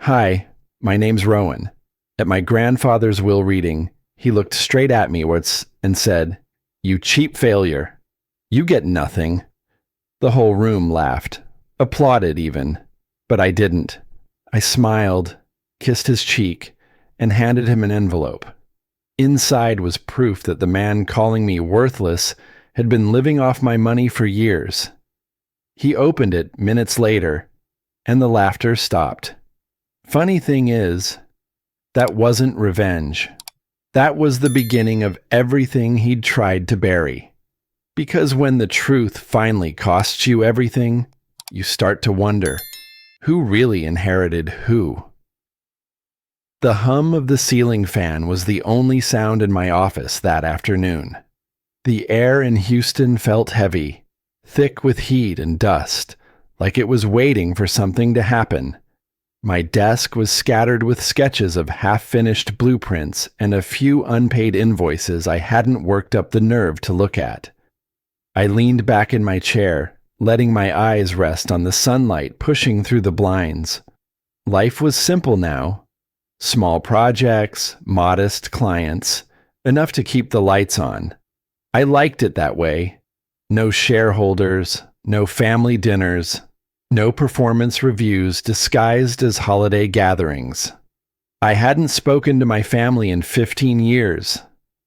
Hi, my name's Rowan. At my grandfather's will reading, he looked straight at me and said, "You cheap failure. You get nothing." The whole room laughed, applauded even, but I didn't. I smiled, kissed his cheek, and handed him an envelope. Inside was proof that the man calling me worthless had been living off my money for years. He opened it minutes later, and the laughter stopped. Funny thing is, that wasn't revenge. That was the beginning of everything he'd tried to bury. Because when the truth finally costs you everything, you start to wonder, who really inherited who? The hum of the ceiling fan was the only sound in my office that afternoon. The air in Houston felt heavy, thick with heat and dust, like it was waiting for something to happen. My desk was scattered with sketches of half-finished blueprints and a few unpaid invoices I hadn't worked up the nerve to look at. I leaned back in my chair, letting my eyes rest on the sunlight pushing through the blinds. Life was simple now. Small projects, modest clients, enough to keep the lights on. I liked it that way. No shareholders, no family dinners, no performance reviews disguised as holiday gatherings. I hadn't spoken to my family in 15 years,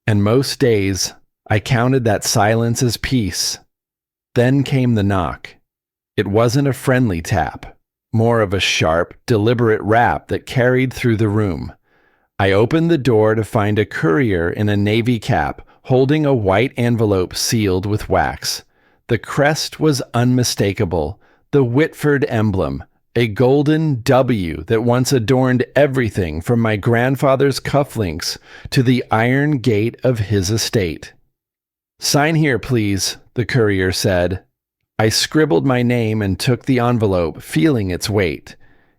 and most days I counted that silence as peace. Then came the knock. It wasn't a friendly tap, more of a sharp, deliberate rap that carried through the room. I opened the door to find a courier in a navy cap holding a white envelope sealed with wax. The crest was unmistakable. The Whitford emblem, a golden W that once adorned everything from my grandfather's cufflinks to the iron gate of his estate. "Sign here, please," the courier said. I scribbled my name and took the envelope, feeling its weight.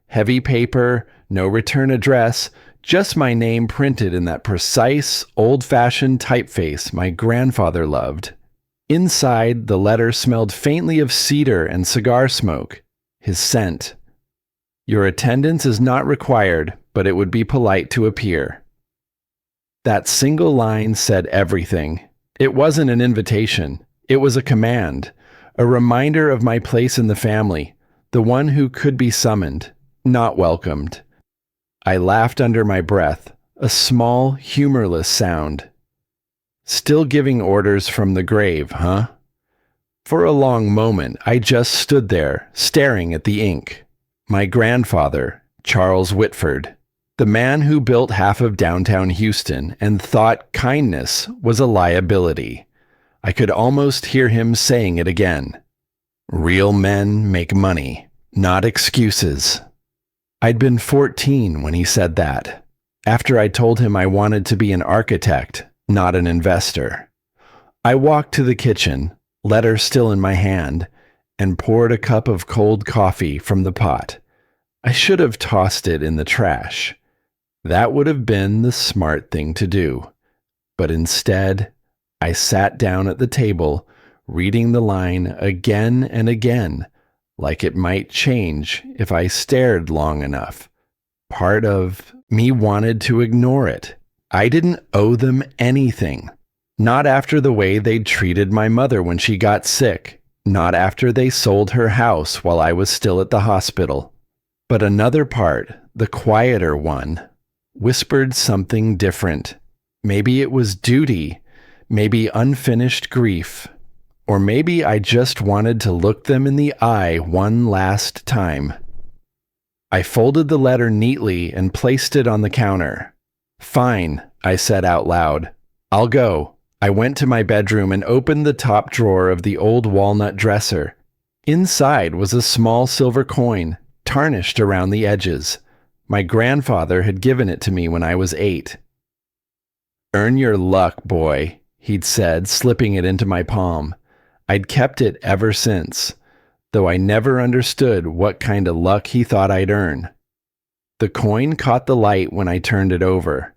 Heavy paper, no return address, just my name printed in that precise, old-fashioned typeface my grandfather loved. Inside, the letter smelled faintly of cedar and cigar smoke, his scent. "Your attendance is not required, but it would be polite to appear." That single line said everything. It wasn't an invitation. It was a command, a reminder of my place in the family, the one who could be summoned, not welcomed. I laughed under my breath, a small, humorless sound. Still giving orders from the grave, huh? For a long moment, I just stood there, staring at the ink. My grandfather, Charles Whitford, the man who built half of downtown Houston and thought kindness was a liability. I could almost hear him saying it again. "Real men make money, not excuses." I'd been 14 when he said that, after I told him I wanted to be an architect, not an investor. I walked to the kitchen, letter still in my hand, and poured a cup of cold coffee from the pot. I should have tossed it in the trash. That would have been the smart thing to do. But instead, I sat down at the table, reading the line again and again, like it might change if I stared long enough. Part of me wanted to ignore it. I didn't owe them anything. Not after the way they'd treated my mother when she got sick. Not after they sold her house while I was still at the hospital. But another part, the quieter one, whispered something different. Maybe it was duty, maybe unfinished grief, or maybe I just wanted to look them in the eye one last time. I folded the letter neatly and placed it on the counter. "Fine," I said out loud. "I'll go." I went to my bedroom and opened the top drawer of the old walnut dresser. Inside was a small silver coin, tarnished around the edges. My grandfather had given it to me when I was 8. "Earn your luck, boy," he'd said, slipping it into my palm. I'd kept it ever since, though I never understood what kind of luck he thought I'd earn. The coin caught the light when I turned it over.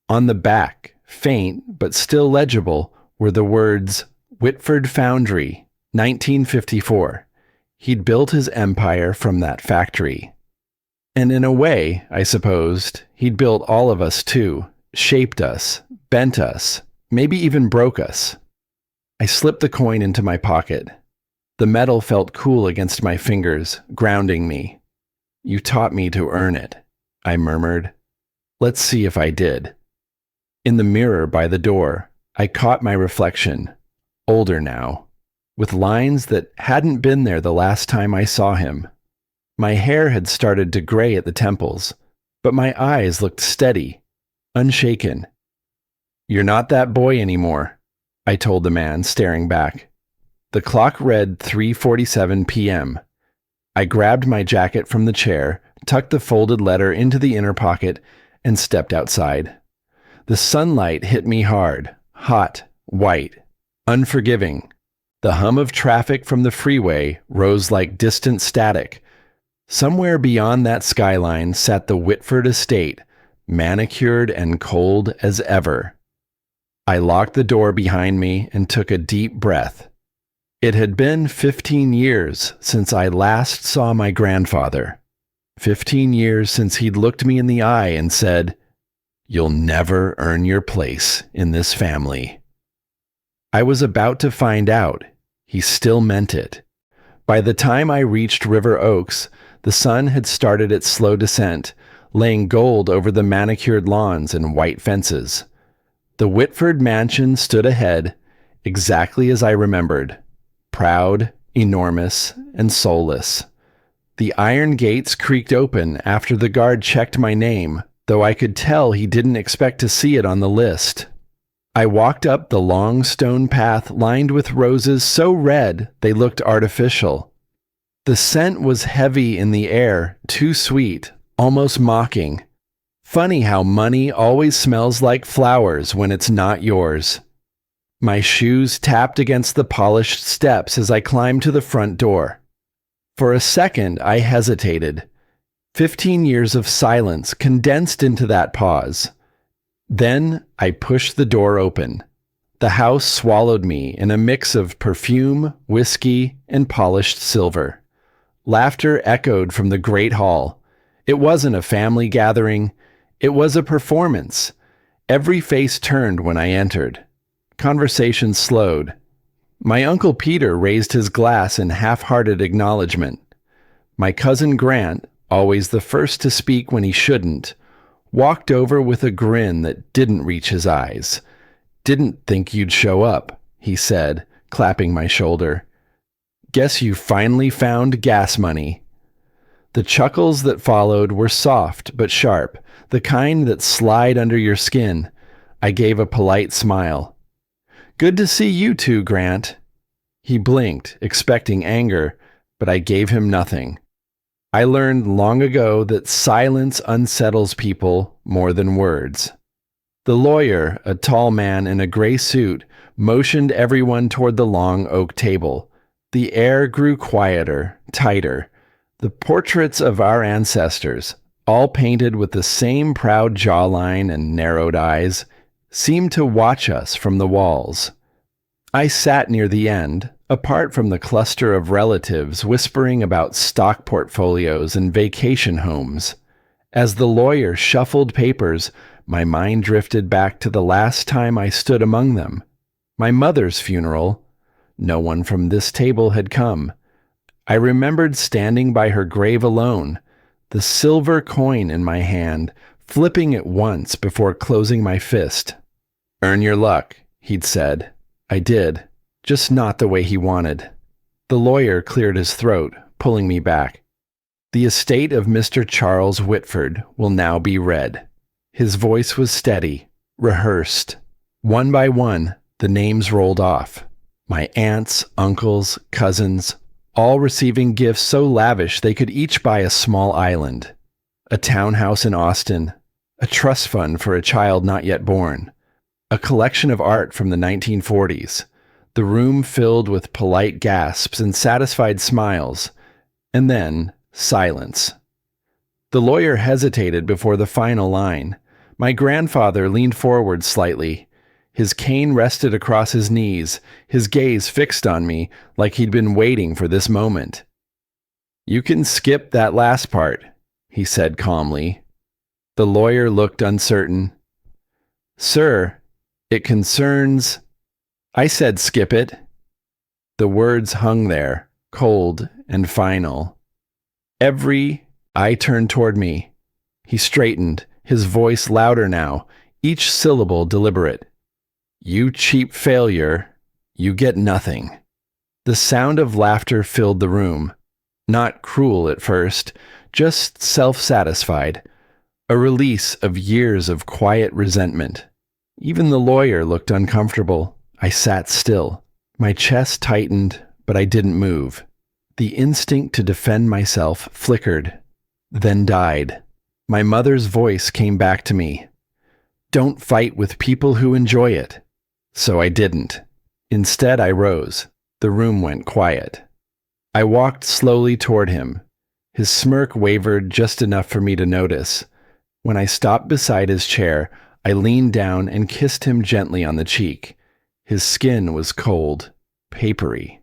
On the back, faint but still legible, were the words, "Whitford Foundry, 1954. He'd built his empire from that factory. And in a way, I supposed, he'd built all of us too, shaped us, bent us, maybe even broke us. I slipped the coin into my pocket. The metal felt cool against my fingers, grounding me. You taught me to earn it, I murmured. Let's see if I did. In the mirror by the door, I caught my reflection, older now, with lines that hadn't been there the last time I saw him. My hair had started to gray at the temples, but my eyes looked steady, unshaken. You're not that boy anymore, I told the man, staring back. The clock read 3:47 p.m. I grabbed my jacket from the chair, tucked the folded letter into the inner pocket, and stepped outside. The sunlight hit me hard, hot, white, unforgiving. The hum of traffic from the freeway rose like distant static. Somewhere beyond that skyline sat the Whitford estate, manicured and cold as ever. I locked the door behind me and took a deep breath. It had been 15 years since I last saw my grandfather. 15 years since he'd looked me in the eye and said, "You'll never earn your place in this family." I was about to find out. He still meant it. By the time I reached River Oaks, the sun had started its slow descent, laying gold over the manicured lawns and white fences. The Whitford mansion stood ahead, exactly as I remembered, proud, enormous, and soulless. The iron gates creaked open after the guard checked my name, though I could tell he didn't expect to see it on the list. I walked up the long stone path lined with roses so red they looked artificial. The scent was heavy in the air, too sweet, almost mocking. Funny how money always smells like flowers when it's not yours. My shoes tapped against the polished steps as I climbed to the front door. For a second, I hesitated. 15 years of silence condensed into that pause. Then I pushed the door open. The house swallowed me in a mix of perfume, whiskey, and polished silver. Laughter echoed from the great hall. It wasn't a family gathering. It was a performance. Every face turned when I entered. Conversation slowed. My Uncle Peter raised his glass in half-hearted acknowledgement. My cousin Grant, always the first to speak when he shouldn't, walked over with a grin that didn't reach his eyes. "Didn't think you'd show up," he said, clapping my shoulder. "Guess you finally found gas money." The chuckles that followed were soft but sharp, the kind that slide under your skin. I gave a polite smile. "Good to see you too, Grant." He blinked, expecting anger, but I gave him nothing. I learned long ago that silence unsettles people more than words. The lawyer, a tall man in a gray suit, motioned everyone toward the long oak table. The air grew quieter, tighter. The portraits of our ancestors, all painted with the same proud jawline and narrowed eyes, seemed to watch us from the walls. I sat near the end, apart from the cluster of relatives whispering about stock portfolios and vacation homes. As the lawyer shuffled papers, my mind drifted back to the last time I stood among them. My mother's funeral. No one from this table had come. I remembered standing by her grave alone, the silver coin in my hand, flipping it once before closing my fist. "Earn your luck," he'd said. I did, just not the way he wanted. The lawyer cleared his throat, pulling me back. "The estate of Mr. Charles Whitford will now be read." His voice was steady, rehearsed. One by one, the names rolled off. My aunts, uncles, cousins, all receiving gifts so lavish they could each buy a small island, a townhouse in Austin, a trust fund for a child not yet born, a collection of art from the 1940s, the room filled with polite gasps and satisfied smiles, and then silence. The lawyer hesitated before the final line. My grandfather leaned forward slightly. His cane rested across his knees, his gaze fixed on me like he'd been waiting for this moment. "You can skip that last part," he he said calmly. The lawyer looked uncertain. Sir, it concerns... I said skip it. The words hung there, cold and final. I turned toward me. He straightened, his voice louder now, each syllable deliberate. You cheap failure, you get nothing. The sound of laughter filled the room. Not cruel at first, just self-satisfied. A release of years of quiet resentment. Even the lawyer looked uncomfortable. I sat still. My chest tightened, but I didn't move. The instinct to defend myself flickered, then died. My mother's voice came back to me. Don't fight with people who enjoy it. So I didn't. Instead, I rose. The room went quiet. I walked slowly toward him. His smirk wavered just enough for me to notice. When I stopped beside his chair, I leaned down and kissed him gently on the cheek. His skin was cold, papery.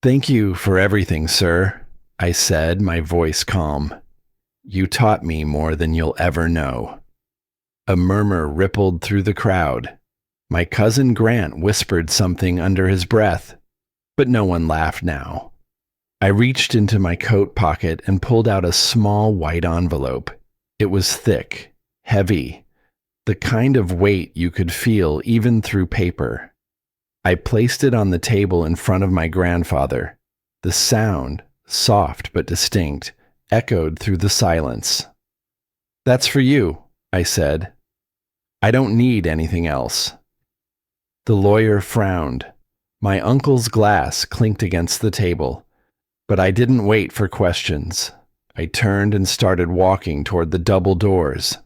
Thank you for everything, sir, I said, my voice calm. You taught me more than you'll ever know. A murmur rippled through the crowd. My cousin Grant whispered something under his breath, but no one laughed now. I reached into my coat pocket and pulled out a small white envelope. It was thick, heavy, the kind of weight you could feel even through paper. I placed it on the table in front of my grandfather. The sound, soft but distinct, echoed through the silence. That's for you, I said. I don't need anything else. The lawyer frowned. My uncle's glass clinked against the table, but I didn't wait for questions. I turned and started walking toward the double doors.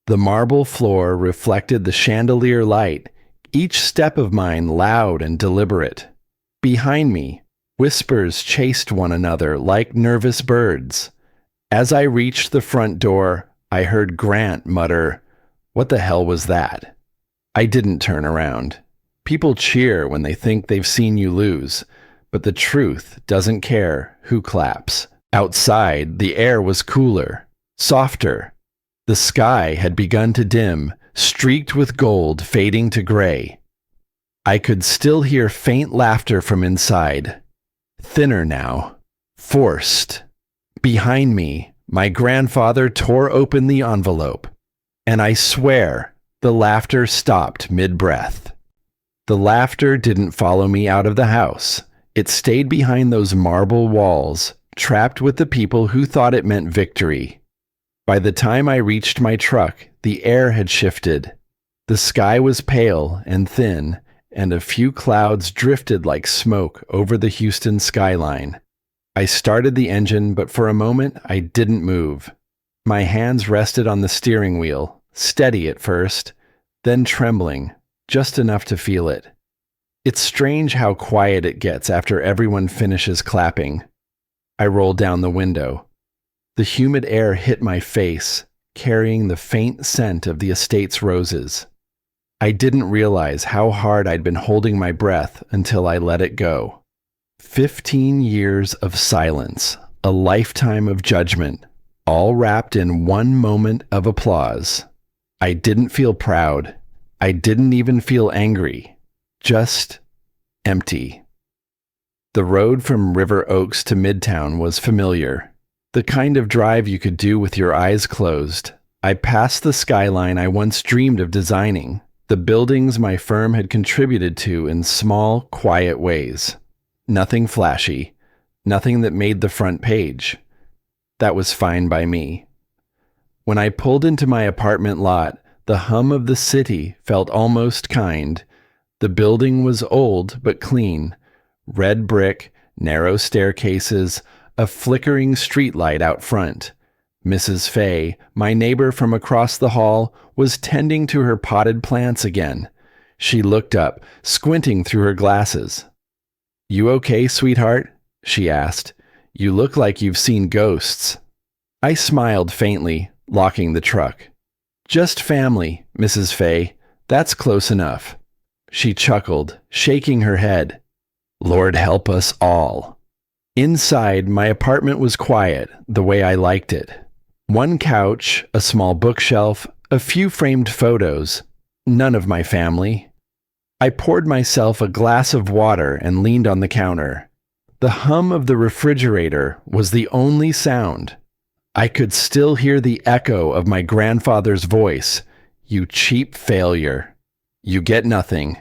The marble floor reflected the chandelier light, each step of mine loud and deliberate. Behind me, whispers chased one another like nervous birds. As I reached the front door, I heard Grant mutter, "What the hell was that?" I didn't turn around. People cheer when they think they've seen you lose, but the truth doesn't care who claps. Outside, the air was cooler, softer. The sky had begun to dim, streaked with gold fading to gray. I could still hear faint laughter from inside. Thinner now, forced. Behind me, my grandfather tore open the envelope, and I swear the laughter stopped mid-breath. The laughter didn't follow me out of the house. It stayed behind those marble walls, trapped with the people who thought it meant victory. By the time I reached my truck, the air had shifted. The sky was pale and thin, and a few clouds drifted like smoke over the Houston skyline. I started the engine, but for a moment I didn't move. My hands rested on the steering wheel, steady at first, then trembling, just enough to feel it. It's strange how quiet it gets after everyone finishes clapping. I rolled down the window. The humid air hit my face, carrying the faint scent of the estate's roses. I didn't realize how hard I'd been holding my breath until I let it go. 15 years of silence, a lifetime of judgment, all wrapped in one moment of applause. I didn't feel proud. I didn't even feel angry. Just empty. The road from River Oaks to Midtown was familiar. The kind of drive you could do with your eyes closed. I passed the skyline I once dreamed of designing, the buildings my firm had contributed to in small, quiet ways. Nothing flashy, nothing that made the front page. That was fine by me. When I pulled into my apartment lot, the hum of the city felt almost kind. The building was old but clean. Red brick, narrow staircases, a flickering streetlight out front. Mrs. Fay, my neighbor from across the hall, was tending to her potted plants again. She looked up, squinting through her glasses. "You okay, sweetheart?" she asked. "You look like you've seen ghosts." I smiled faintly, locking the truck. "Just family, Mrs. Fay. That's close enough." She chuckled, shaking her head. "Lord help us all." Inside, my apartment was quiet, the way I liked it. One couch, a small bookshelf, a few framed photos. None of my family. I poured myself a glass of water and leaned on the counter. The hum of the refrigerator was the only sound. I could still hear the echo of my grandfather's voice. You cheap failure. You get nothing.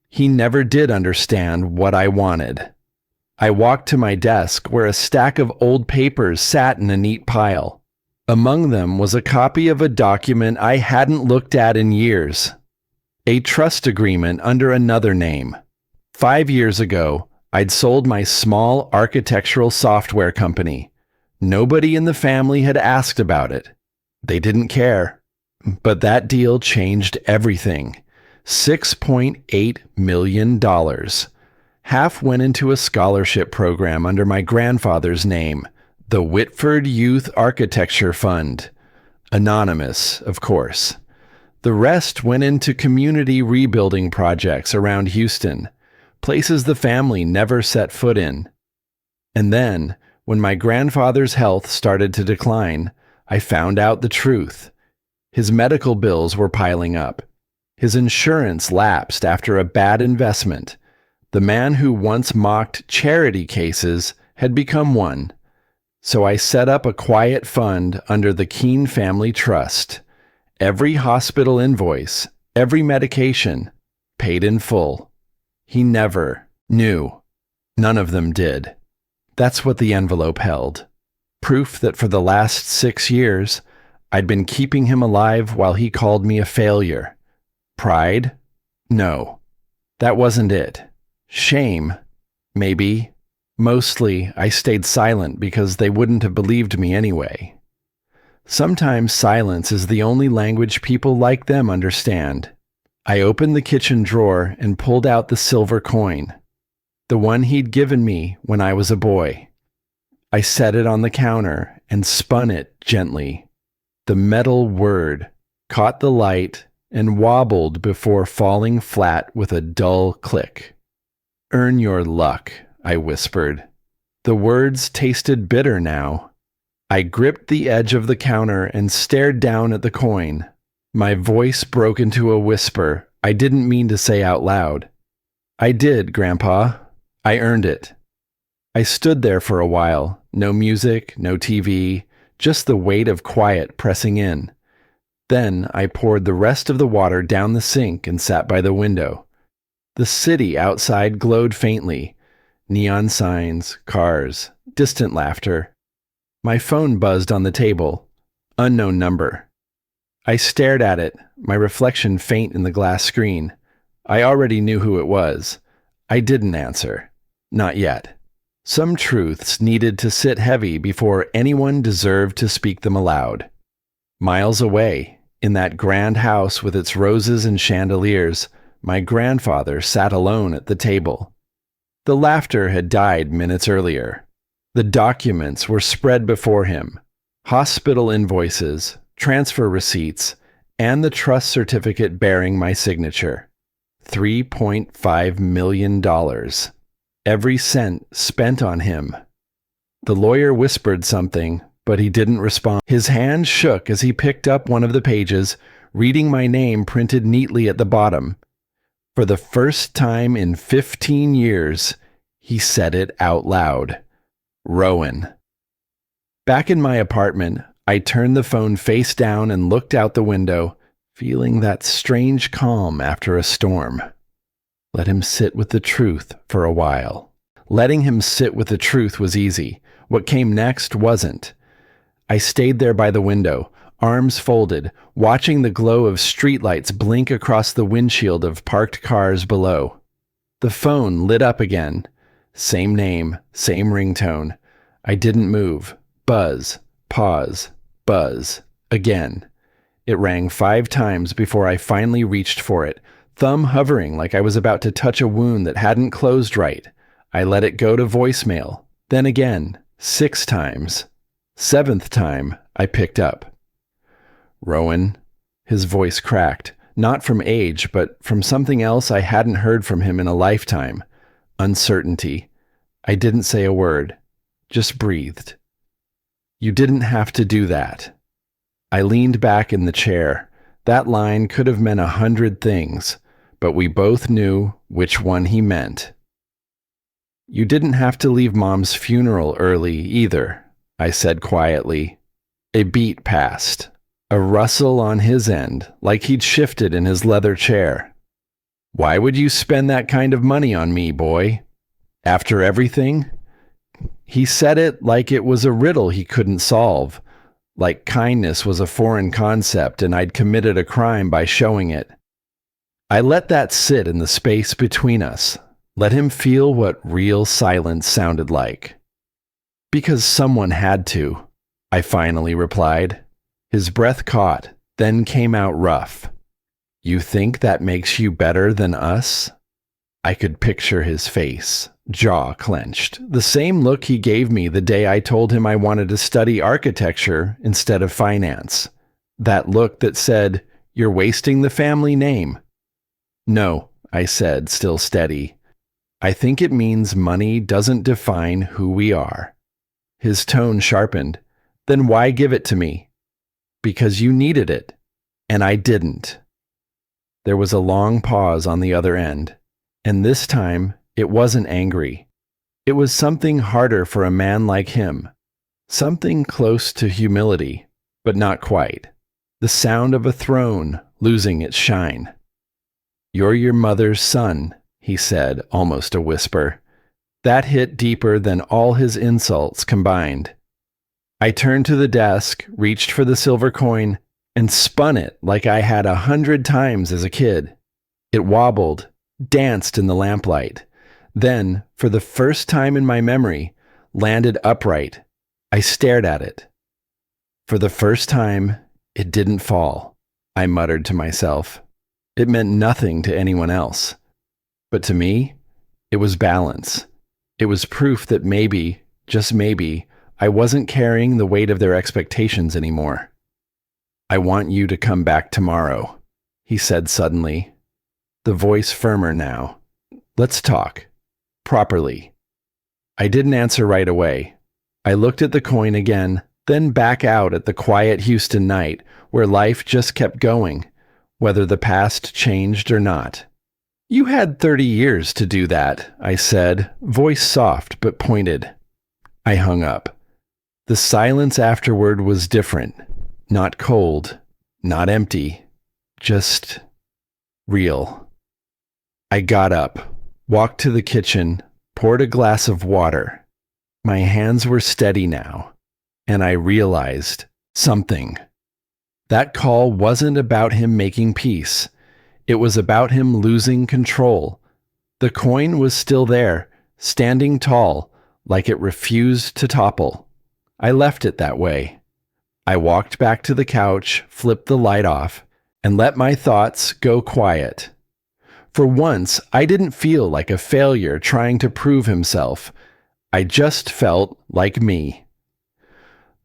He never did understand what I wanted. I walked to my desk where a stack of old papers sat in a neat pile. Among them was a copy of a document I hadn't looked at in years. A trust agreement under another name. 5 years ago, I'd sold my small architectural software company. Nobody in the family had asked about it. They didn't care. But that deal changed everything. $6.8 million. Half went into a scholarship program under my grandfather's name, the Whitford Youth Architecture Fund. Anonymous, of course. The rest went into community rebuilding projects around Houston, places the family never set foot in. And then, when my grandfather's health started to decline, I found out the truth. His medical bills were piling up. His insurance lapsed after a bad investment. The man who once mocked charity cases had become one. So I set up a quiet fund under the Keene Family Trust. Every hospital invoice, every medication, paid in full. He never knew. None of them did. That's what the envelope held. Proof that for the last 6 years, I'd been keeping him alive while he called me a failure. Pride? No. That wasn't it. Shame? Maybe. Mostly, I stayed silent because they wouldn't have believed me anyway. Sometimes silence is the only language people like them understand. I opened the kitchen drawer and pulled out the silver coin, the one he'd given me when I was a boy. I set it on the counter and spun it gently. The metal word caught the light and wobbled before falling flat with a dull click. "Earn your luck," I whispered. The words tasted bitter now. I gripped the edge of the counter and stared down at the coin. My voice broke into a whisper I didn't mean to say out loud. "I did, Grandpa. I earned it." I stood there for a while, no music, no TV, just the weight of quiet pressing in. Then I poured the rest of the water down the sink and sat by the window. The city outside glowed faintly. Neon signs, cars, distant laughter. My phone buzzed on the table. Unknown number. I stared at it, my reflection faint in the glass screen. I already knew who it was. I didn't answer. Not yet. Some truths needed to sit heavy before anyone deserved to speak them aloud. Miles away, in that grand house with its roses and chandeliers, my grandfather sat alone at the table. The laughter had died minutes earlier. The documents were spread before him. Hospital invoices, transfer receipts, and the trust certificate bearing my signature. $3.5 million. Every cent spent on him. The lawyer whispered something, but he didn't respond. His hand shook as he picked up one of the pages, reading my name printed neatly at the bottom. For the first time in 15 years, he said it out loud. Rowan. Back in my apartment, I turned the phone face down and looked out the window, feeling that strange calm after a storm. Let him sit with the truth for a while. Letting him sit with the truth was easy. What came next wasn't. I stayed there by the window, arms folded, watching the glow of streetlights blink across the windshield of parked cars below. The phone lit up again. Same name, same ringtone. I didn't move. Buzz, pause, buzz, again. It rang 5 times before I finally reached for it, thumb hovering like I was about to touch a wound that hadn't closed right. I let it go to voicemail. Then again, 6 times. 7th time, I picked up. Rowan. His voice cracked, not from age, but from something else I hadn't heard from him in a lifetime. Uncertainty. I didn't say a word, just breathed. You didn't have to do that. I leaned back in the chair. That line could have meant 100 things, but we both knew which one he meant. You didn't have to leave Mom's funeral early either, I said quietly. A beat passed, a rustle on his end, like he'd shifted in his leather chair. Why would you spend that kind of money on me, boy? After everything? He said it like it was a riddle he couldn't solve, like kindness was a foreign concept and I'd committed a crime by showing it. I let that sit in the space between us, let him feel what real silence sounded like. Because someone had to, I finally replied. His breath caught, then came out rough. You think that makes you better than us? I could picture his face, jaw clenched, the same look he gave me the day I told him I wanted to study architecture instead of finance. That look that said, "You're wasting the family name." No, I said, still steady. I think it means money doesn't define who we are. His tone sharpened. Then why give it to me? Because you needed it, and I didn't. There was a long pause on the other end, and this time it wasn't angry. It was something harder for a man like him, something close to humility, but not quite. The sound of a throne losing its shine. You're your mother's son, he said, almost a whisper. That hit deeper than all his insults combined. I turned to the desk, reached for the silver coin, and spun it like I had 100 times as a kid. It wobbled, danced in the lamplight, then, for the first time in my memory, landed upright. I stared at it. For the first time, it didn't fall, I muttered to myself. It meant nothing to anyone else. But to me, it was balance. It was proof that maybe, just maybe, I wasn't carrying the weight of their expectations anymore. I want you to come back tomorrow, he said suddenly, the voice firmer now. Let's talk. Properly. I didn't answer right away. I looked at the coin again, then back out at the quiet Houston night where life just kept going, whether the past changed or not. You had 30 years to do that, I said, voice soft but pointed. I hung up. The silence afterward was different. Not cold, not empty, just real. I got up, walked to the kitchen, poured a glass of water. My hands were steady now, and I realized something. That call wasn't about him making peace. It was about him losing control. The coin was still there, standing tall, like it refused to topple. I left it that way. I walked back to the couch, flipped the light off, and let my thoughts go quiet. For once, I didn't feel like a failure trying to prove himself. I just felt like me.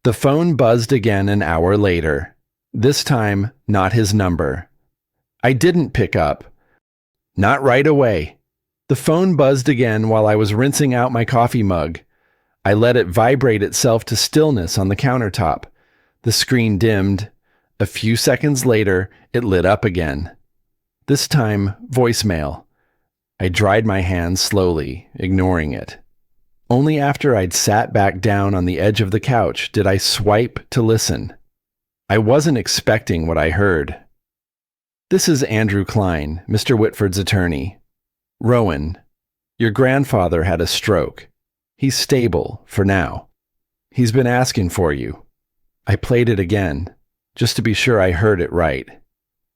The phone buzzed again an hour later. This time, not his number. I didn't pick up. Not right away. The phone buzzed again while I was rinsing out my coffee mug. I let it vibrate itself to stillness on the countertop. The screen dimmed. A few seconds later, it lit up again. This time, voicemail. I dried my hands slowly, ignoring it. Only after I'd sat back down on the edge of the couch did I swipe to listen. I wasn't expecting what I heard. This is Andrew Klein, Mr. Whitford's attorney. Rowan, your grandfather had a stroke. He's stable, for now. He's been asking for you. I played it again, just to be sure I heard it right.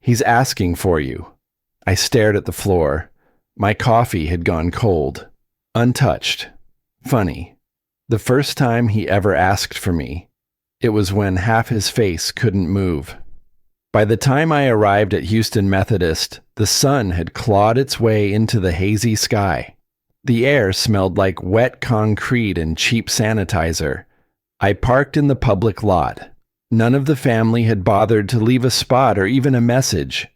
He's asking for you. I stared at the floor. My coffee had gone cold, untouched. Funny. The first time he ever asked for me, it was when half his face couldn't move. By the time I arrived at Houston Methodist, the sun had clawed its way into the hazy sky. The air smelled like wet concrete and cheap sanitizer. I parked in the public lot. None of the family had bothered to leave a spot or even a message.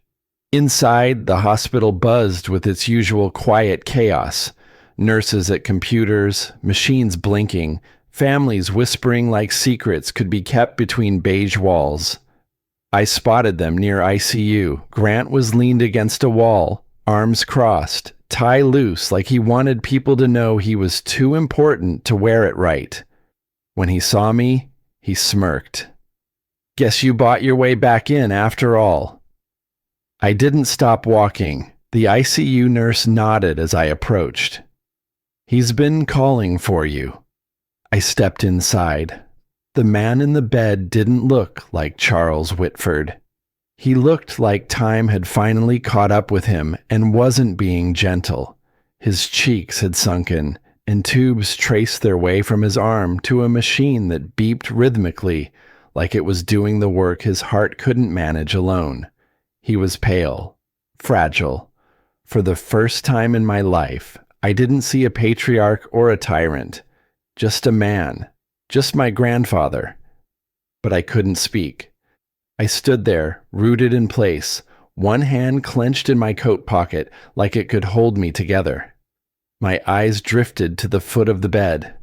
Inside, the hospital buzzed with its usual quiet chaos. Nurses at computers, machines blinking, families whispering like secrets could be kept between beige walls. I spotted them near ICU. Grant was leaned against a wall, arms crossed, tie loose like he wanted people to know he was too important to wear it right. When he saw me, he smirked. Guess you bought your way back in after all. I didn't stop walking. The ICU nurse nodded as I approached. He's been calling for you. I stepped inside. The man in the bed didn't look like Charles Whitford. He looked like time had finally caught up with him and wasn't being gentle. His cheeks had sunken, and tubes traced their way from his arm to a machine that beeped rhythmically, like it was doing the work his heart couldn't manage alone. He was pale, fragile. For the first time in my life, I didn't see a patriarch or a tyrant. Just a man. Just my grandfather. But I couldn't speak. I stood there, rooted in place, one hand clenched in my coat pocket like it could hold me together. My eyes drifted to the foot of the bed.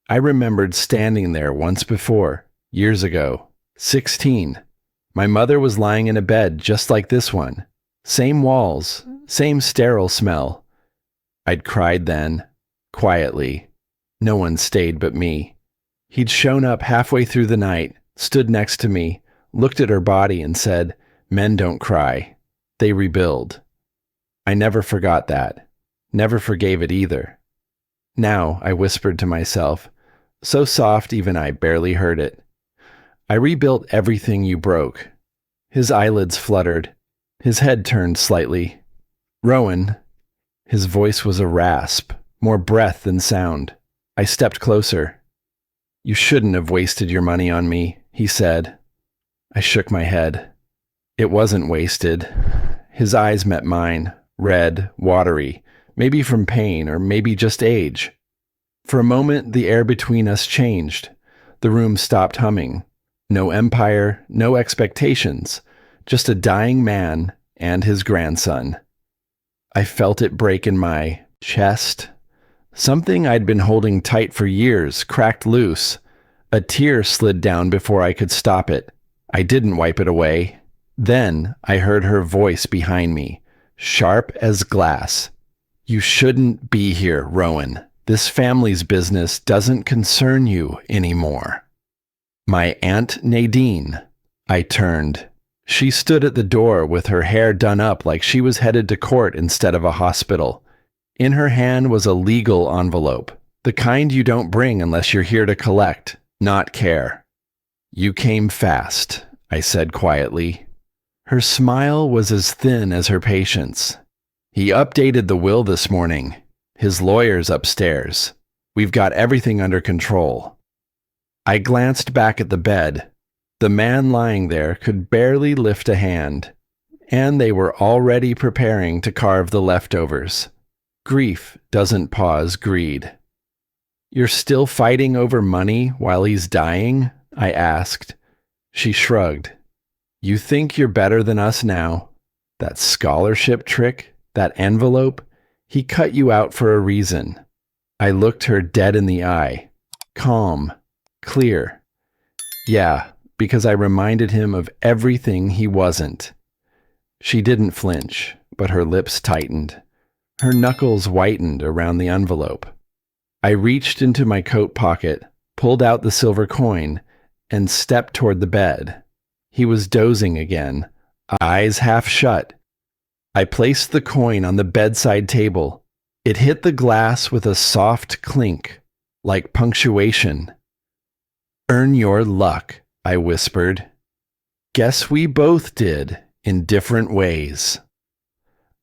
I remembered standing there once before, years ago, 16. My mother was lying in a bed just like this one. Same walls, same sterile smell. I'd cried then, quietly. No one stayed but me. He'd shown up halfway through the night, stood next to me, looked at her body and said, "Men don't cry. They rebuild." I never forgot that. Never forgave it either. Now, I whispered to myself, so soft even I barely heard it. I rebuilt everything you broke. His eyelids fluttered. His head turned slightly. "Rowan." His voice was a rasp, more breath than sound. I stepped closer. "You shouldn't have wasted your money on me," he said. I shook my head. It wasn't wasted. His eyes met mine, red, watery, maybe from pain or maybe just age. For a moment, the air between us changed. The room stopped humming. No empire, no expectations, just a dying man and his grandson. I felt it break in my chest. Something I'd been holding tight for years cracked loose. A tear slid down before I could stop it. I didn't wipe it away. Then I heard her voice behind me, sharp as glass. "You shouldn't be here, Rowan. This family's business doesn't concern you anymore." My Aunt Nadine. I turned. She stood at the door with her hair done up like she was headed to court instead of a hospital. In her hand was a legal envelope, the kind you don't bring unless you're here to collect, not care. "You came fast," I said quietly. Her smile was as thin as her patience. "He updated the will this morning. His lawyer's upstairs. We've got everything under control." I glanced back at the bed. The man lying there could barely lift a hand, and they were already preparing to carve the leftovers. Grief doesn't pause greed. "You're still fighting over money while he's dying?" I asked. She shrugged. "You think you're better than us now? That scholarship trick, that envelope, he cut you out for a reason." I looked her dead in the eye. Calm. Clear. "Yeah, because I reminded him of everything he wasn't." She didn't flinch, but her lips tightened. Her knuckles whitened around the envelope. I reached into my coat pocket, pulled out the silver coin, and stepped toward the bed. He was dozing again, eyes half shut. I placed the coin on the bedside table. It hit the glass with a soft clink, like punctuation. "Earn your luck," I whispered. "Guess we both did, in different ways."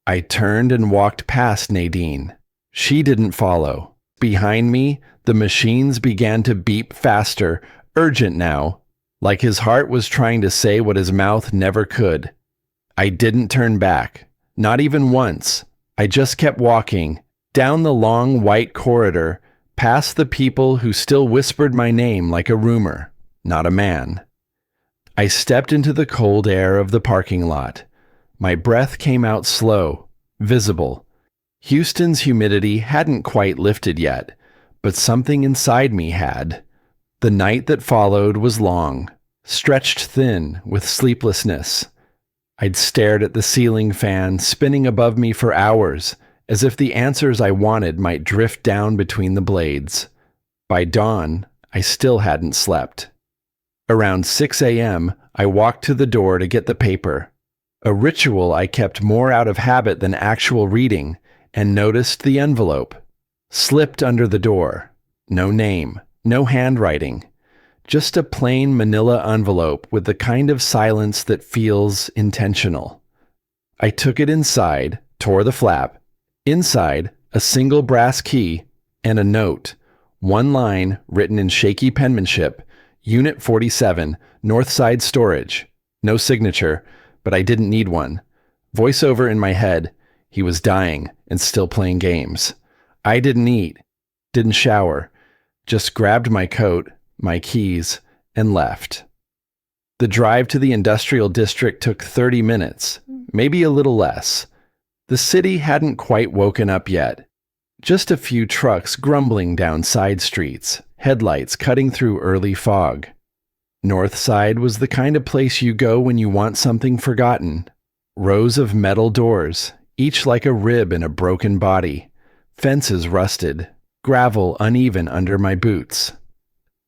I turned and walked past Nadine. She didn't follow. Behind me, the machines began to beep faster, urgent now, like his heart was trying to say what his mouth never could. I didn't turn back, not even once. I just kept walking, down the long white corridor, past the people who still whispered my name like a rumor, not a man. I stepped into the cold air of the parking lot. My breath came out slow, visible. Houston's humidity hadn't quite lifted yet, but something inside me had. The night that followed was long, stretched thin with sleeplessness. I'd stared at the ceiling fan spinning above me for hours, as if the answers I wanted might drift down between the blades. By dawn, I still hadn't slept. Around 6 a.m., I walked to the door to get the paper, a ritual I kept more out of habit than actual reading, and noticed the envelope. Slipped under the door. No name, no handwriting. Just a plain manila envelope with the kind of silence that feels intentional. I took it inside, tore the flap. Inside, a single brass key and a note. One line, written in shaky penmanship, Unit 47, Northside Storage. No signature, but I didn't need one. Voiceover in my head, he was dying and still playing games. I didn't eat, didn't shower, just grabbed my coat, my keys, and left. The drive to the industrial district took 30 minutes, maybe a little less. The city hadn't quite woken up yet. Just a few trucks grumbling down side streets, headlights cutting through early fog. North Side was the kind of place you go when you want something forgotten. Rows of metal doors, each like a rib in a broken body. Fences rusted, gravel uneven under my boots.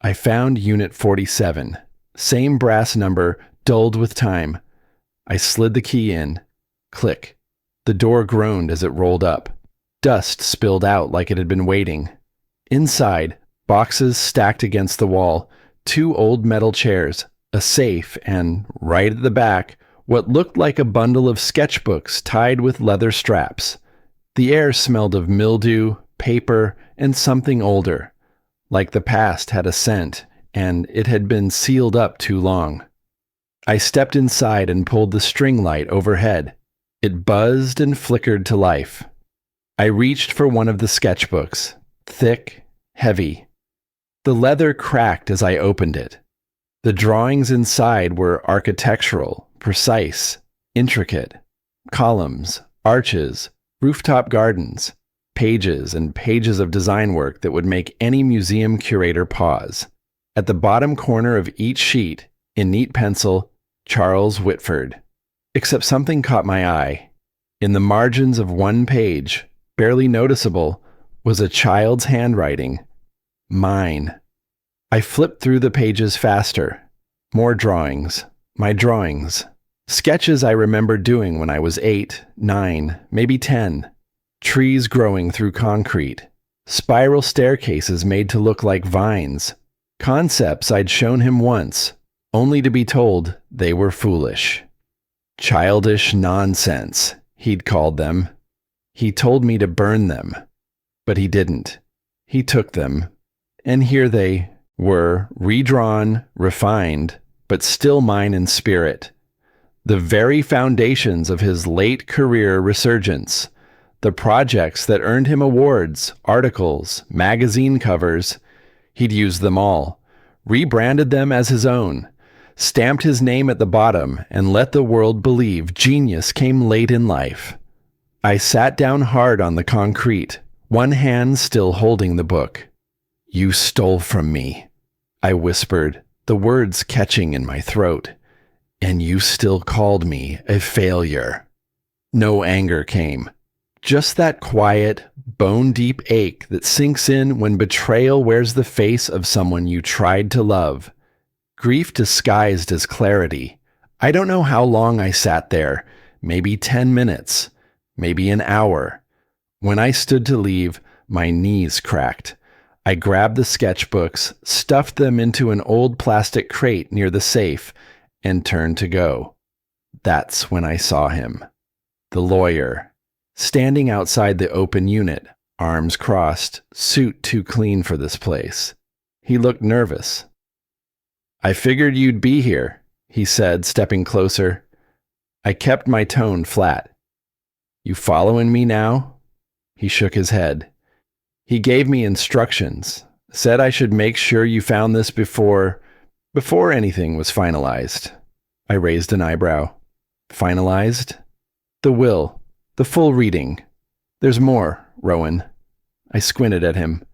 I found Unit 47, same brass number, dulled with time. I slid the key in. Click. The door groaned as it rolled up. Dust spilled out like it had been waiting. Inside, boxes stacked against the wall, 2 old metal chairs, a safe, and, right at the back, what looked like a bundle of sketchbooks tied with leather straps. The air smelled of mildew, paper, and something older, like the past had a scent, and it had been sealed up too long. I stepped inside and pulled the string light overhead. It buzzed and flickered to life. I reached for one of the sketchbooks, thick, heavy. The leather cracked as I opened it. The drawings inside were architectural, precise, intricate. Columns, arches, rooftop gardens, pages and pages of design work that would make any museum curator pause. At the bottom corner of each sheet, in neat pencil, Charles Whitford. Except something caught my eye. In the margins of one page, barely noticeable, was a child's handwriting. Mine. I flipped through the pages faster. More drawings. My drawings. Sketches I remember doing when I was 8, 9, maybe 10. Trees growing through concrete. Spiral staircases made to look like vines. Concepts I'd shown him once, only to be told they were foolish. Childish nonsense, he'd called them. He told me to burn them, but he didn't. He took them, and here they were, redrawn, refined, but still mine in spirit. The very foundations of his late career resurgence, the projects that earned him awards, articles, magazine covers. He'd used them all, rebranded them as his own, stamped his name at the bottom, and let the world believe genius came late in life. I sat down hard on the concrete, one hand still holding the book. "You stole from me," I whispered, the words catching in my throat. "And you still called me a failure." No anger came. Just that quiet, bone-deep ache that sinks in when betrayal wears the face of someone you tried to love. Grief disguised as clarity. I don't know how long I sat there, maybe 10 minutes, maybe an hour. When I stood to leave, my knees cracked. I grabbed the sketchbooks, stuffed them into an old plastic crate near the safe, and turned to go. That's when I saw him. The lawyer, standing outside the open unit, arms crossed, suit too clean for this place. He looked nervous. "I figured you'd be here," he said, stepping closer. I kept my tone flat. "You following me now?" He shook his head. "He gave me instructions, said I should make sure you found this before anything was finalized." I raised an eyebrow. "Finalized?" "The will. The full reading. There's more, Rowan." I squinted at him.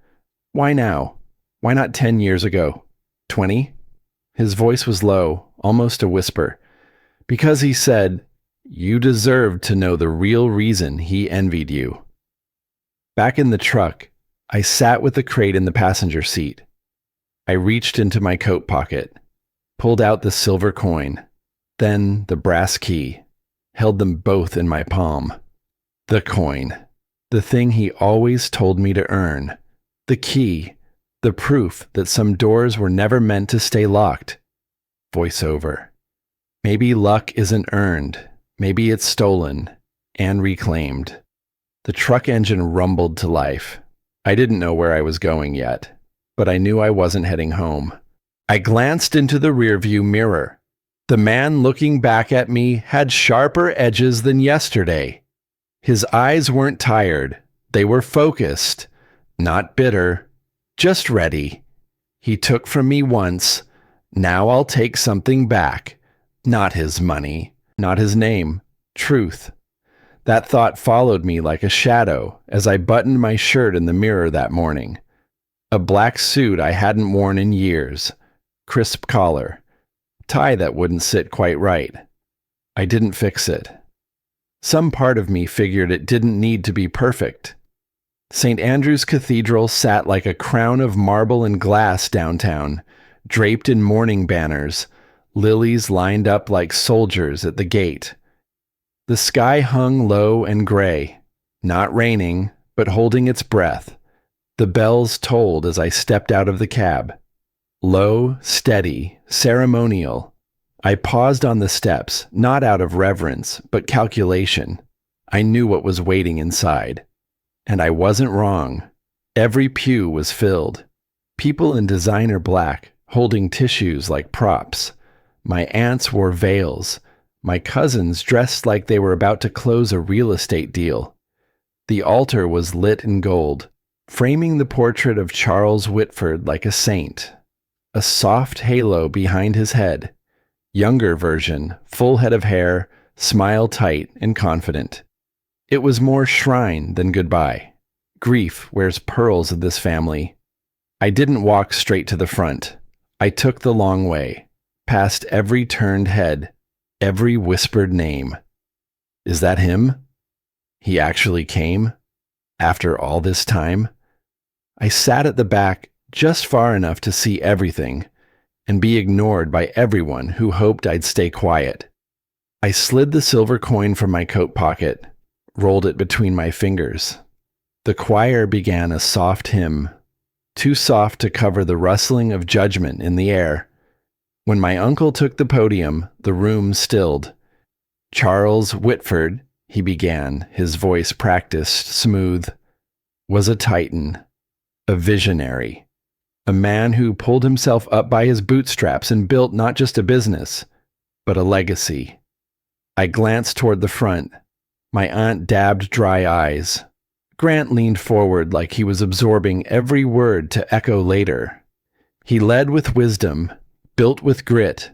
"Why now? Why not 10 years ago? 20? His voice was low, almost a whisper, because he said, "You deserved to know the real reason he envied you." Back in the truck, I sat with the crate in the passenger seat. I reached into my coat pocket, pulled out the silver coin, then the brass key, held them both in my palm. The coin, the thing he always told me to earn, the key, the proof that some doors were never meant to stay locked. Voiceover. Maybe luck isn't earned, maybe it's stolen and reclaimed. The truck engine rumbled to life. I didn't know where I was going yet, but I knew I wasn't heading home. I glanced into the rearview mirror. The man looking back at me had sharper edges than yesterday. His eyes weren't tired. They were focused, not bitter, just ready. He took from me once. Now I'll take something back. Not his money, not his name, truth. That thought followed me like a shadow as I buttoned my shirt in the mirror that morning. A black suit I hadn't worn in years, crisp collar, tie that wouldn't sit quite right. I didn't fix it. Some part of me figured it didn't need to be perfect. St. Andrew's Cathedral sat like a crown of marble and glass downtown, draped in mourning banners, lilies lined up like soldiers at the gate. The sky hung low and gray, not raining, but holding its breath. The bells tolled as I stepped out of the cab. Low, steady, ceremonial. I paused on the steps, not out of reverence, but calculation. I knew what was waiting inside. And I wasn't wrong. Every pew was filled. People in designer black, holding tissues like props. My aunts wore veils. My cousins dressed like they were about to close a real estate deal. The altar was lit in gold, framing the portrait of Charles Whitford like a saint. A soft halo behind his head. Younger version, full head of hair, smile tight and confident. It was more shrine than goodbye. Grief wears pearls in this family. I didn't walk straight to the front. I took the long way, past every turned head, every whispered name. Is that him? He actually came? After all this time? I sat at the back just far enough to see everything and be ignored by everyone who hoped I'd stay quiet. I slid the silver coin from my coat pocket, rolled it between my fingers. The choir began a soft hymn, too soft to cover the rustling of judgment in the air. When my uncle took the podium, the room stilled. Charles Whitford, he began, his voice practiced, smooth, was a titan, a visionary, a man who pulled himself up by his bootstraps and built not just a business, but a legacy. I glanced toward the front. My aunt dabbed dry eyes. Grant leaned forward like he was absorbing every word to echo later. He led with wisdom, built with grit,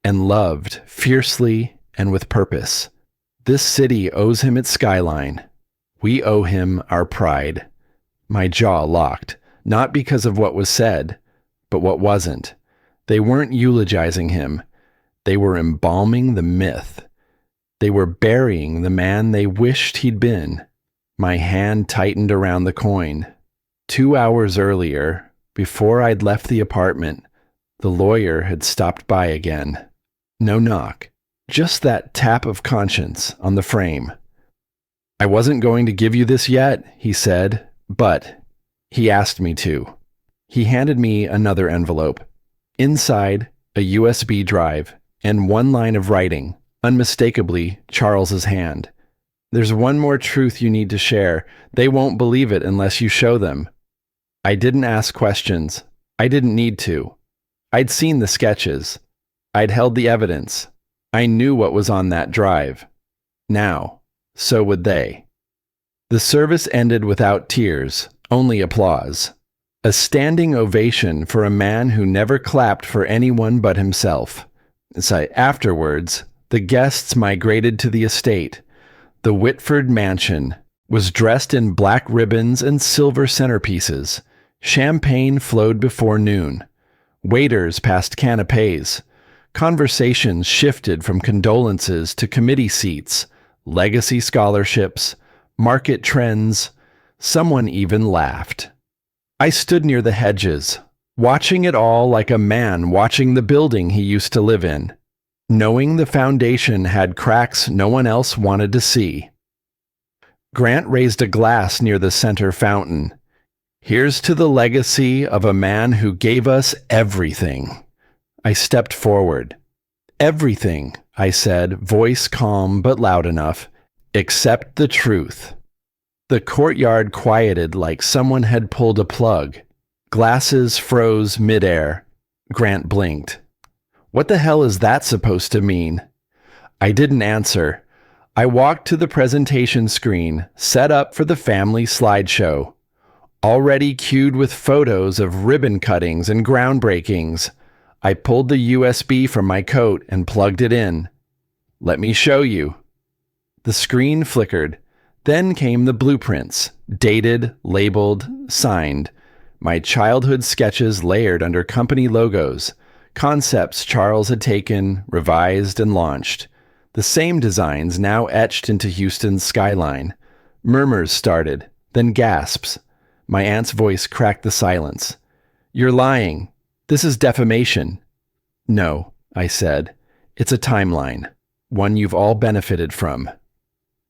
and loved fiercely and with purpose. This city owes him its skyline. We owe him our pride. My jaw locked, not because of what was said, but what wasn't. They weren't eulogizing him. They were embalming the myth. They were burying the man they wished he'd been. My hand tightened around the coin. 2 hours earlier, before I'd left the apartment, the lawyer had stopped by again. No knock, just that tap of conscience on the frame. "I wasn't going to give you this yet," he said, but he asked me to. He handed me another envelope. Inside, a USB drive and one line of writing, unmistakably Charles's hand. "There's one more truth you need to share. They won't believe it unless you show them." I didn't ask questions. I didn't need to. I'd seen the sketches. I'd held the evidence. I knew what was on that drive. Now, so would they. The service ended without tears, only applause. A standing ovation for a man who never clapped for anyone but himself. Afterwards, the guests migrated to the estate. The Whitford mansion was dressed in black ribbons and silver centerpieces. Champagne flowed before noon. Waiters passed canapes. Conversations shifted from condolences to committee seats, legacy scholarships, market trends. Someone even laughed. I stood near the hedges, watching it all like a man watching the building he used to live in, knowing the foundation had cracks no one else wanted to see. Grant raised a glass near the center fountain. Here's to the legacy of a man who gave us everything. I stepped forward. Everything, I said, voice calm but loud enough, except the truth. The courtyard quieted like someone had pulled a plug. Glasses froze midair. Grant blinked. What the hell is that supposed to mean? I didn't answer. I walked to the presentation screen, set up for the family slideshow. Already queued with photos of ribbon cuttings and groundbreakings. I pulled the USB from my coat and plugged it in. Let me show you. The screen flickered. Then came the blueprints, dated, labeled, signed. My childhood sketches layered under company logos. Concepts Charles had taken, revised, and launched. The same designs now etched into Houston's skyline. Murmurs started, then gasps. My aunt's voice cracked the silence. You're lying. This is defamation. No, I said. It's a timeline. One you've all benefited from.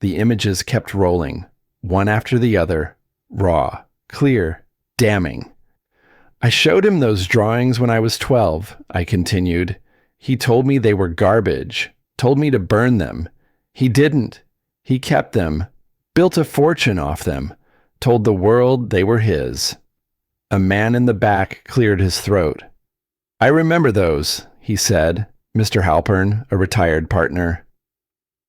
The images kept rolling, one after the other, raw, clear, damning. I showed him those drawings when I was 12, I continued. He told me they were garbage, told me to burn them. He didn't. He kept them, built a fortune off them, told the world they were his. A man in the back cleared his throat. I remember those, he said, Mr. Halpern, a retired partner.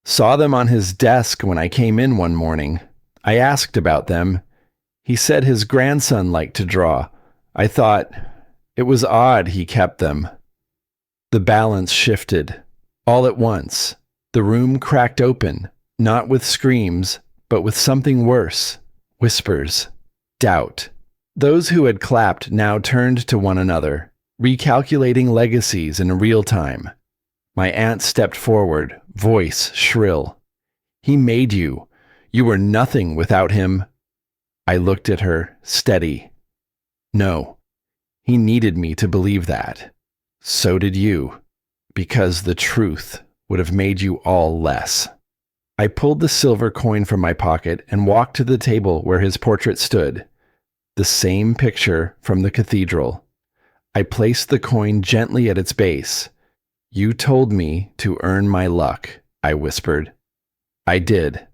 Saw them on his desk when I came in one morning. I asked about them. He said his grandson liked to draw. I thought it was odd he kept them. The balance shifted. All at once, the room cracked open, not with screams, but with something worse. Whispers. Doubt. Those who had clapped now turned to one another, recalculating legacies in real time. My aunt stepped forward, voice shrill. He made you. You were nothing without him. I looked at her, steady. No. He needed me to believe that. So did you. Because the truth would have made you all less. I pulled the silver coin from my pocket and walked to the table where his portrait stood. The same picture from the cathedral. I placed the coin gently at its base. You told me to earn my luck, I whispered. I did,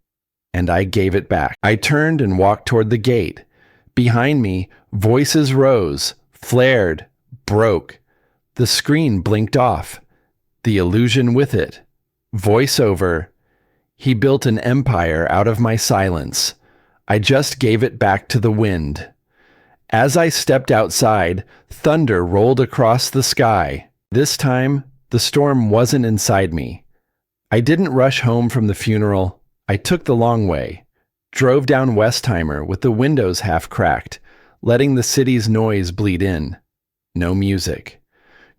and I gave it back. I turned and walked toward the gate. Behind me, voices rose, flared, broke. The screen blinked off. The illusion with it. Voiceover. He built an empire out of my silence. I just gave it back to the wind. As I stepped outside, thunder rolled across the sky. This time, the storm wasn't inside me. I didn't rush home from the funeral. I took the long way, drove down Westheimer with the windows half cracked, letting the city's noise bleed in. No music.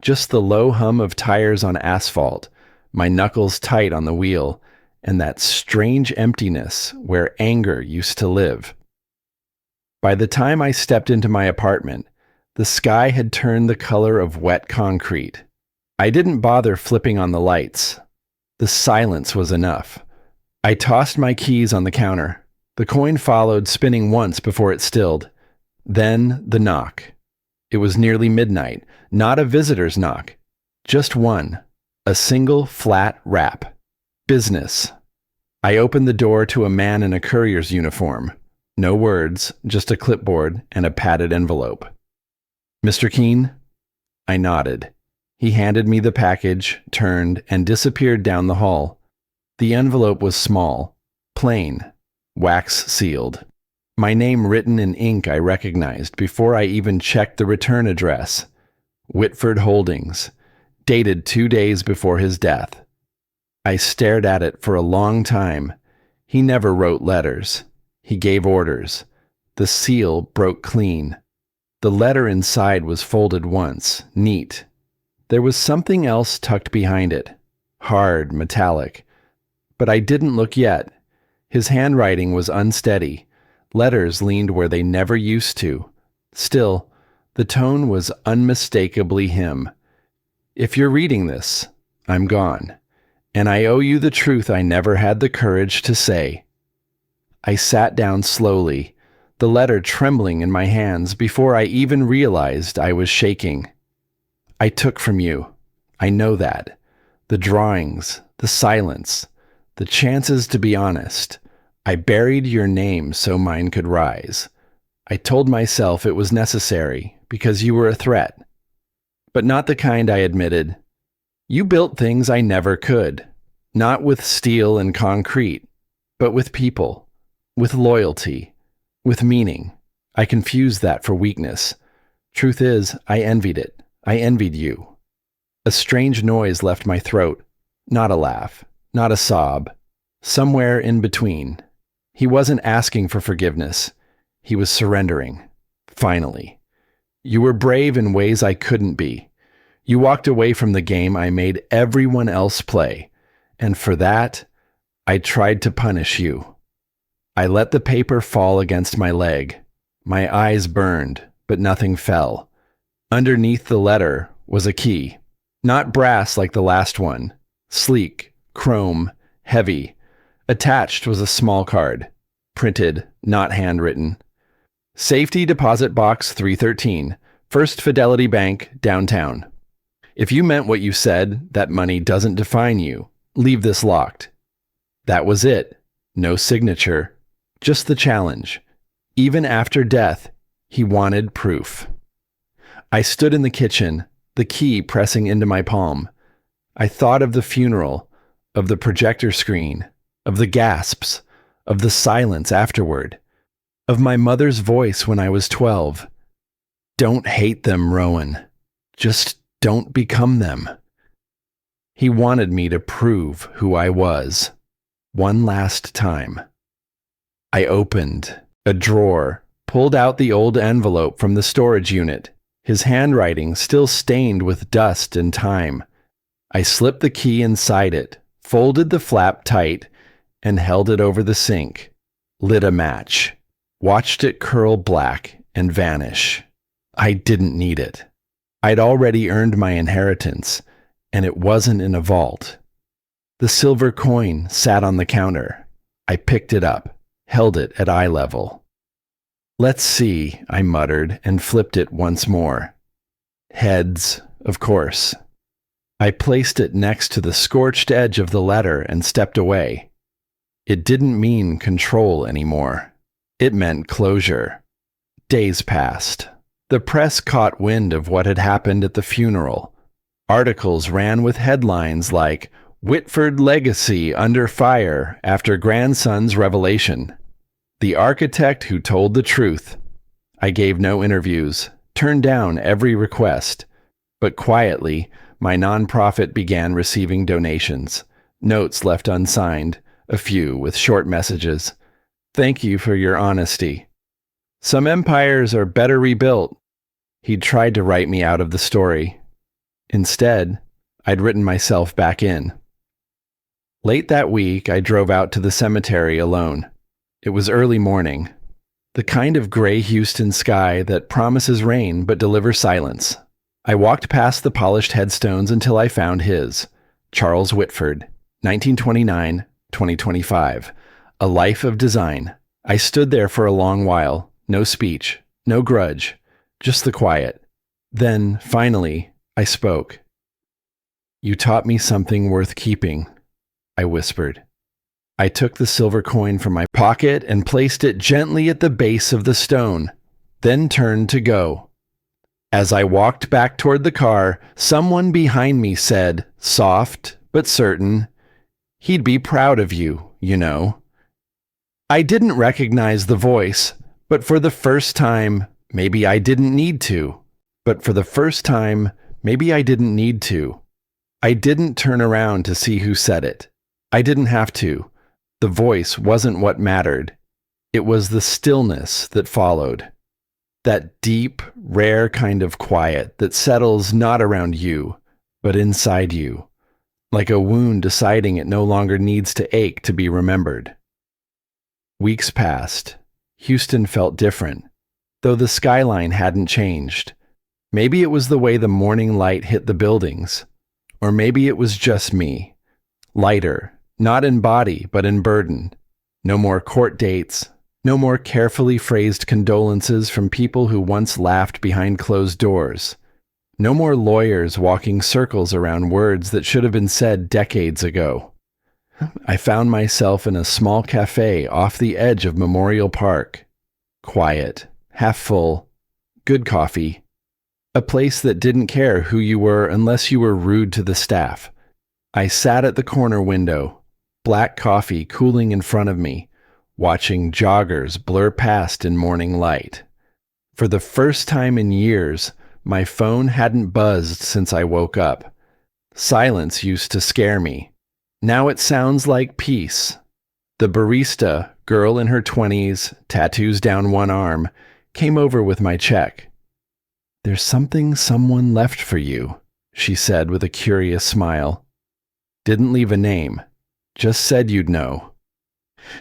Just the low hum of tires on asphalt, my knuckles tight on the wheel, and that strange emptiness where anger used to live. By the time I stepped into my apartment, the sky had turned the color of wet concrete. I didn't bother flipping on the lights. The silence was enough. I tossed my keys on the counter. The coin followed, spinning once before it stilled. Then the knock. It was nearly midnight, not a visitor's knock. Just one. A single flat rap. Business. I opened the door to a man in a courier's uniform. No words, just a clipboard and a padded envelope. Mr. Keene? I nodded. He handed me the package, turned, and disappeared down the hall. The envelope was small, plain, wax sealed. My name written in ink I recognized before I even checked the return address. Whitford Holdings, dated 2 days before his death. I stared at it for a long time. He never wrote letters. He gave orders. The seal broke clean. The letter inside was folded once, neat. There was something else tucked behind it, hard, metallic. But I didn't look yet. His handwriting was unsteady. Letters leaned where they never used to. Still, the tone was unmistakably him. If you're reading this, I'm gone, and I owe you the truth I never had the courage to say. I sat down slowly, the letter trembling in my hands before I even realized I was shaking. I took from you, I know that, the drawings, the silence, the chances to be honest. I buried your name so mine could rise. I told myself it was necessary because you were a threat, but not the kind I admitted. You built things I never could, not with steel and concrete, but with people, with loyalty, with meaning. I confused that for weakness. Truth is, I envied it. I envied you. A strange noise left my throat. Not a laugh, not a sob. Somewhere in between. He wasn't asking for forgiveness. He was surrendering. Finally. You were brave in ways I couldn't be. You walked away from the game I made everyone else play. And for that, I tried to punish you. I let the paper fall against my leg. My eyes burned, but nothing fell. Underneath the letter was a key. Not brass like the last one. Sleek, chrome, heavy. Attached was a small card. Printed, not handwritten. Safety Deposit Box 313, First Fidelity Bank, downtown. If you meant what you said, that money doesn't define you. Leave this locked. That was it. No signature. Just the challenge. Even after death, he wanted proof. I stood in the kitchen, the key pressing into my palm. I thought of the funeral, of the projector screen, of the gasps, of the silence afterward, of my mother's voice when I was 12. Don't hate them, Rowan. Just don't become them. He wanted me to prove who I was. One last time. I opened a drawer, pulled out the old envelope from the storage unit, his handwriting still stained with dust and time. I slipped the key inside it, folded the flap tight, and held it over the sink, lit a match, watched it curl black and vanish. I didn't need it. I'd already earned my inheritance, and it wasn't in a vault. The silver coin sat on the counter. I picked it up, held it at eye level. Let's see, I muttered and flipped it once more. Heads, of course. I placed it next to the scorched edge of the letter and stepped away. It didn't mean control anymore. It meant closure. Days passed. The press caught wind of what had happened at the funeral. Articles ran with headlines like, Whitford Legacy Under Fire After Grandson's Revelation. The architect who told the truth. I gave no interviews, turned down every request. But quietly, my nonprofit began receiving donations. Notes left unsigned, a few with short messages. Thank you for your honesty. Some empires are better rebuilt. He'd tried to write me out of the story. Instead, I'd written myself back in. Late that week, I drove out to the cemetery alone. It was early morning. The kind of gray Houston sky that promises rain but delivers silence. I walked past the polished headstones until I found his. Charles Whitford, 1929-2025. A Life of Design. I stood there for a long while. No speech, no grudge, just the quiet. Then, finally, I spoke. You taught me something worth keeping, I whispered. I took the silver coin from my pocket and placed it gently at the base of the stone, then turned to go. As I walked back toward the car, someone behind me said, soft but certain, he'd be proud of you, you know. I didn't recognize the voice, but for the first time, maybe I didn't need to. But for the first time, maybe I didn't need to. I didn't turn around to see who said it. I didn't have to. The voice wasn't what mattered. It was the stillness that followed. That deep, rare kind of quiet that settles not around you, but inside you, like a wound deciding it no longer needs to ache to be remembered. Weeks passed. Houston felt different, though the skyline hadn't changed. Maybe it was the way the morning light hit the buildings, or maybe it was just me. Lighter, not in body, but in burden. No more court dates, no more carefully phrased condolences from people who once laughed behind closed doors. No more lawyers walking circles around words that should have been said decades ago. I found myself in a small cafe off the edge of Memorial Park. Quiet, half full, good coffee. A place that didn't care who you were unless you were rude to the staff. I sat at the corner window, black coffee cooling in front of me, watching joggers blur past in morning light. For the first time in years, my phone hadn't buzzed since I woke up. Silence used to scare me. Now it sounds like peace. The barista, girl in her 20s, tattoos down one arm, came over with my check. "There's something someone left for you," she said with a curious smile. Didn't leave a name, just said you'd know.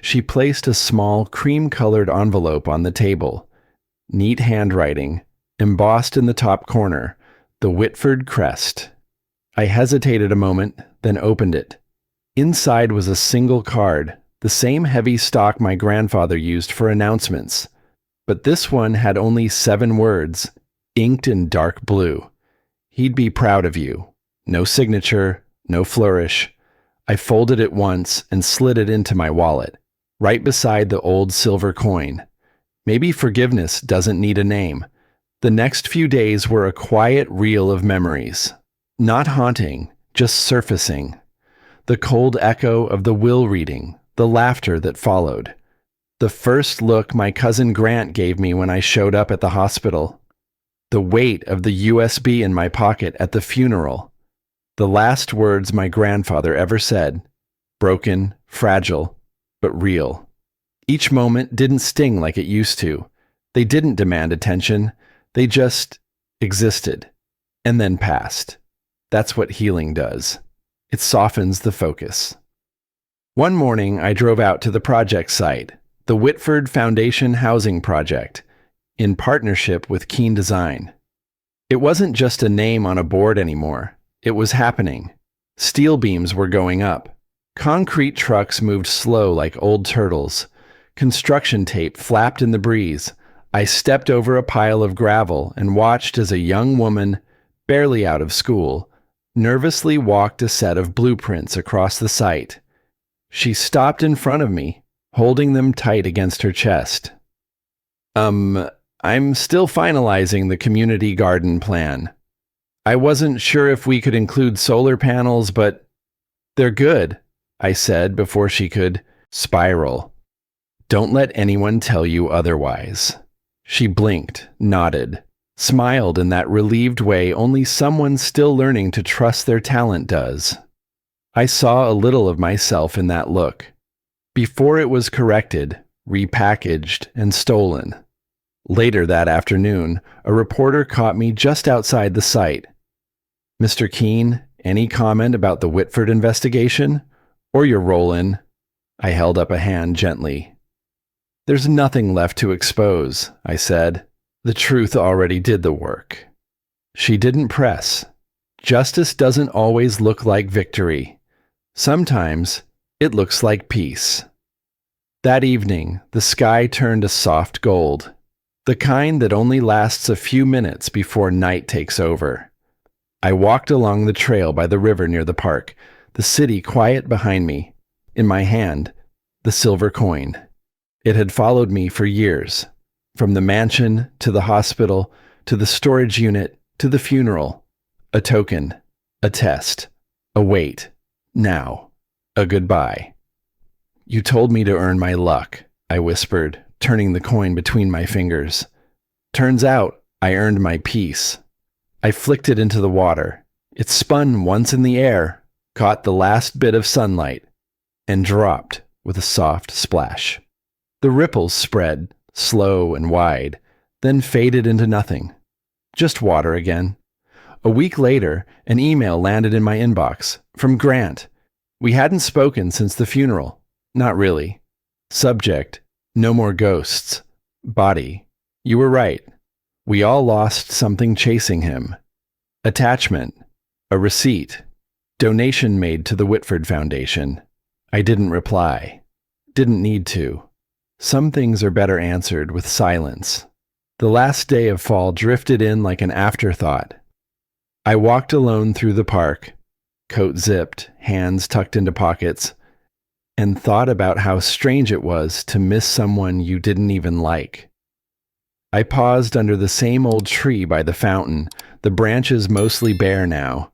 She placed a small cream-colored envelope on the table. Neat handwriting, embossed in the top corner, the Whitford crest. I hesitated a moment, then opened it. Inside was a single card, the same heavy stock my grandfather used for announcements. But this one had only 7 words, inked in dark blue. "He'd be proud of you." No signature, no flourish. I folded it once and slid it into my wallet, right beside the old silver coin. Maybe forgiveness doesn't need a name. The next few days were a quiet reel of memories. Not haunting, just surfacing. The cold echo of the will reading, the laughter that followed. The first look my cousin Grant gave me when I showed up at the hospital. The weight of the USB in my pocket at the funeral. The last words my grandfather ever said. Broken, fragile, but real. Each moment didn't sting like it used to. They didn't demand attention. They just existed, and then passed. That's what healing does. It softens the focus. One morning, I drove out to the project site, the Whitford Foundation Housing Project, in partnership with Keen Design. It wasn't just a name on a board anymore. It was happening. Steel beams were going up. Concrete trucks moved slow like old turtles. Construction tape flapped in the breeze. I stepped over a pile of gravel and watched as a young woman, barely out of school, nervously walked a set of blueprints across the site. She stopped in front of me, holding them tight against her chest. I'm still finalizing the community garden plan. I wasn't sure if we could include solar panels, but they're good, I said before she could spiral. Don't let anyone tell you otherwise. She blinked, nodded, smiled in that relieved way only someone still learning to trust their talent does. I saw a little of myself in that look. Before it was corrected, repackaged, and stolen. Later that afternoon, a reporter caught me just outside the site. "Mr. Keen, any comment about the Whitford investigation? Or your role in?" I held up a hand gently. "There's nothing left to expose," I said. "The truth already did the work." She didn't press. Justice doesn't always look like victory. Sometimes it looks like peace. That evening, the sky turned a soft gold. The kind that only lasts a few minutes before night takes over. I walked along the trail by the river near the park, the city quiet behind me. In my hand, the silver coin. It had followed me for years, from the mansion to the hospital, to the storage unit, to the funeral. A token, a test, a wait, now, a goodbye. "You told me to earn my luck," I whispered, turning the coin between my fingers. "Turns out I earned my peace." I flicked it into the water. It spun once in the air, caught the last bit of sunlight, and dropped with a soft splash. The ripples spread, slow and wide. then faded into nothing. Just water again. A week later, an email landed in my inbox from Grant. We hadn't spoken since the funeral. Not really. Subject: no more ghosts. Body: you were right. We all lost something chasing him. Attachment: a receipt. Donation made to the Whitford Foundation. I didn't reply. Didn't need to. Some things are better answered with silence. The last day of fall drifted in like an afterthought. I walked alone through the park, coat zipped, hands tucked into pockets, and thought about how strange it was to miss someone you didn't even like. I paused under the same old tree by the fountain, the branches mostly bare now.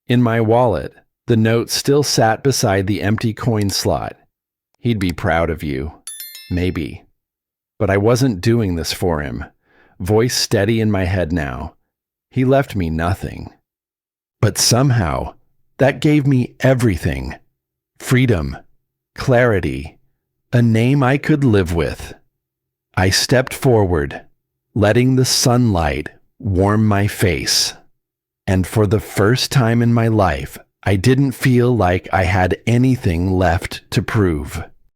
In my wallet, the note still sat beside the empty coin slot. He'd be proud of you. Maybe. But I wasn't doing this for him. Voice steady in my head now. He left me nothing. But somehow, that gave me everything. Freedom. Clarity. A name I could live with. I stepped forward, letting the sunlight warm my face. And for the first time in my life, I didn't feel like I had anything left to prove.